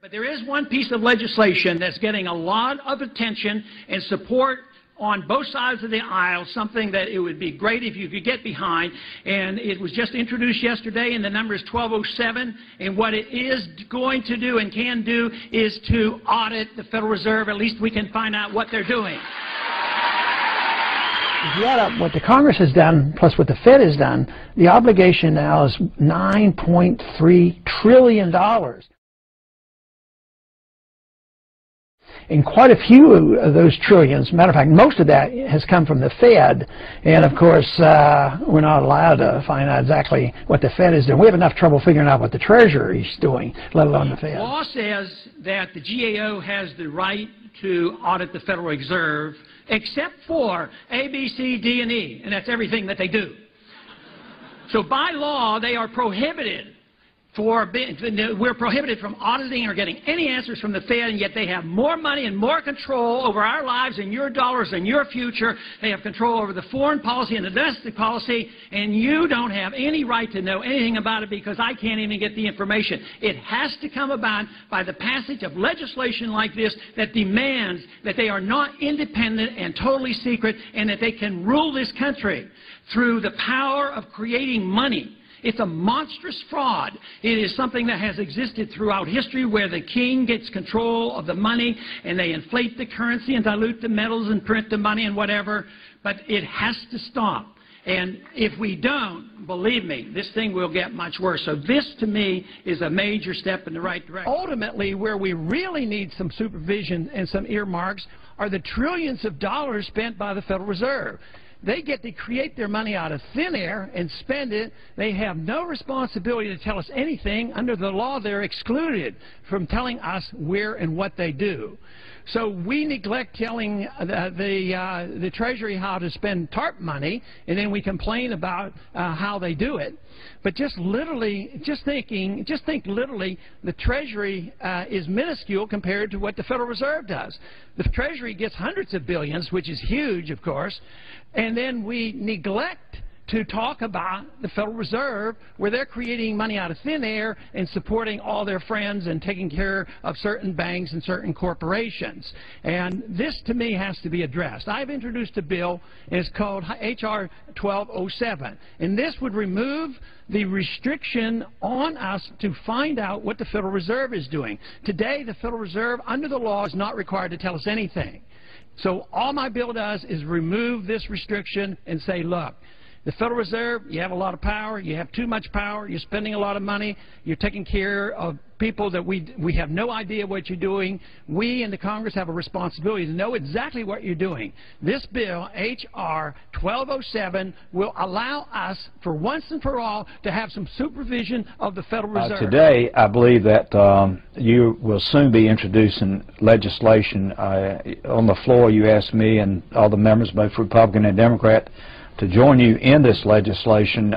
But there is one piece of legislation that's getting a lot of attention and support on both sides of the aisle, something that it would be great if you could get behind, and it was just introduced yesterday, and the number is 1207, and what it is going to do and can do is to audit the Federal Reserve. At least we can find out what they're doing. If you add up what the Congress has done plus what the Fed has done, the obligation now is $9.3 trillion. And quite a few of those trillions, matter of fact, most of that has come from the Fed. And of course, we're not allowed to find out exactly what the Fed is doing. We have enough trouble figuring out what the Treasury is doing, let alone the Fed. The law says that the GAO has the right to audit the Federal Reserve, except for A, B, C, D, and E, and that's everything that they do. So by law, they are prohibited. We're prohibited from auditing or getting any answers from the Fed, and yet they have more money and more control over our lives and your dollars and your future. They have control over the foreign policy and the domestic policy, and you don't have any right to know anything about it because I can't even get the information. It has to come about by the passage of legislation like this that demands that they are not independent and totally secret, and that they can rule this country through the power of creating money. It's a monstrous fraud. It is something that has existed throughout history where the king gets control of the money and they inflate the currency and dilute the metals and print the money and whatever. But it has to stop. And if we don't, believe me, this thing will get much worse. So this, to me, is a major step in the right direction. Ultimately, where we really need some supervision and some earmarks are the trillions of dollars spent by the Federal Reserve. They get to create their money out of thin air and spend it. They have no responsibility to tell us anything. Under the law, they're excluded from telling us where and what they do. So we neglect telling the Treasury how to spend TARP money, and then we complain about how they do it. But just think literally, the Treasury is minuscule compared to what the Federal Reserve does. The Treasury gets hundreds of billions, which is huge, of course, and then we neglect to talk about the Federal Reserve, where they're creating money out of thin air and supporting all their friends and taking care of certain banks and certain corporations. And this, to me, has to be addressed. I've introduced a bill, and it's called HR1207. And this would remove the restriction on us to find out what the Federal Reserve is doing. Today, the Federal Reserve, under the law, is not required to tell us anything. So all my bill does is remove this restriction and say, look, the Federal Reserve, you have a lot of power, you have too much power, you're spending a lot of money, you're taking care of people that we have no idea what you're doing. We in the Congress have a responsibility to know exactly what you're doing. This bill, H.R. 1207, will allow us, for once and for all, to have some supervision of the Federal Reserve. Today, I believe that you will soon be introducing legislation. On the floor, you asked me and all the members, both Republican and Democrat, to join you in this legislation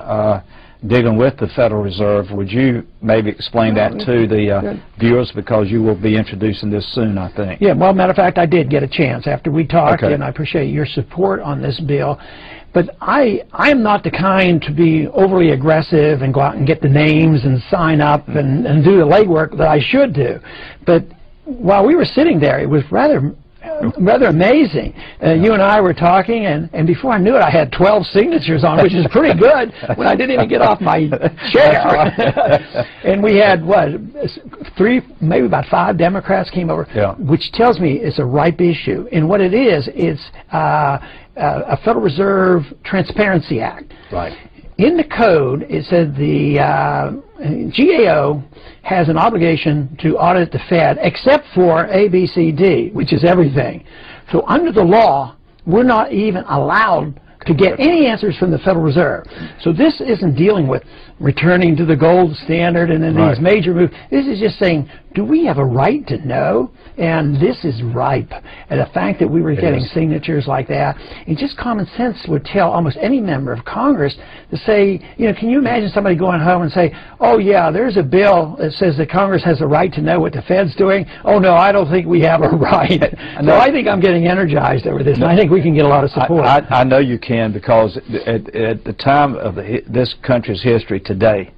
dealing with the Federal Reserve. Would you maybe explain that to the viewers, because you will be introducing this soon, I think? Yeah, well, matter of fact, I did get a chance after we talked, and I appreciate your support on this bill. But I am not the kind to be overly aggressive and go out and get the names and sign up and do the legwork that I should do. But while we were sitting there, it was rather amazing. You and I were talking, and before I knew it, I had 12 signatures on, which is pretty good when I didn't even get off my chair. And we had, what, maybe about 5 Democrats came over, which tells me it's a ripe issue. And what it is, it's a Federal Reserve Transparency Act. Right. In the code, it said the GAO has an obligation to audit the Fed except for A, B, C, D, which is everything. So under the law, we're not even allowed to get any answers from the Federal Reserve. So this isn't dealing with returning to the gold standard and then these major moves. This is just saying, do we have a right to know? And this is ripe. And the fact that we were getting signatures like that, and just common sense would tell almost any member of Congress to say, you know, can you imagine somebody going home and say, oh yeah, there's a bill that says that Congress has a right to know what the Fed's doing. Oh no, I don't think we have a right. So I think I'm getting energized over this, and I think we can get a lot of support. I know you can, because at the time of this country's history today,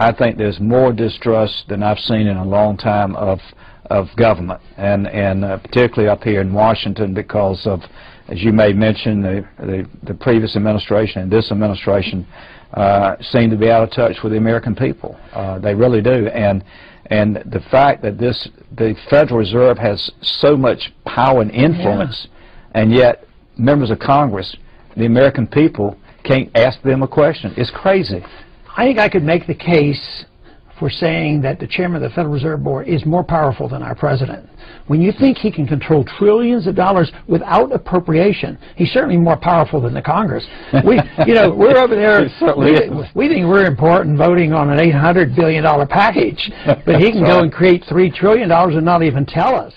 I think there's more distrust than I've seen in a long time of government, and particularly up here in Washington, because of, as you may mention, the previous administration and this administration seem to be out of touch with the American people. They really do, and the fact that the Federal Reserve has so much power and influence, and yet members of Congress, the American people, can't ask them a question. It's crazy. I think I could make the case for saying that the chairman of the Federal Reserve Board is more powerful than our president. When you think he can control trillions of dollars without appropriation, he's certainly more powerful than the Congress. We're over there. We think we're important voting on an $800 billion package, but he can go and create $3 trillion and not even tell us.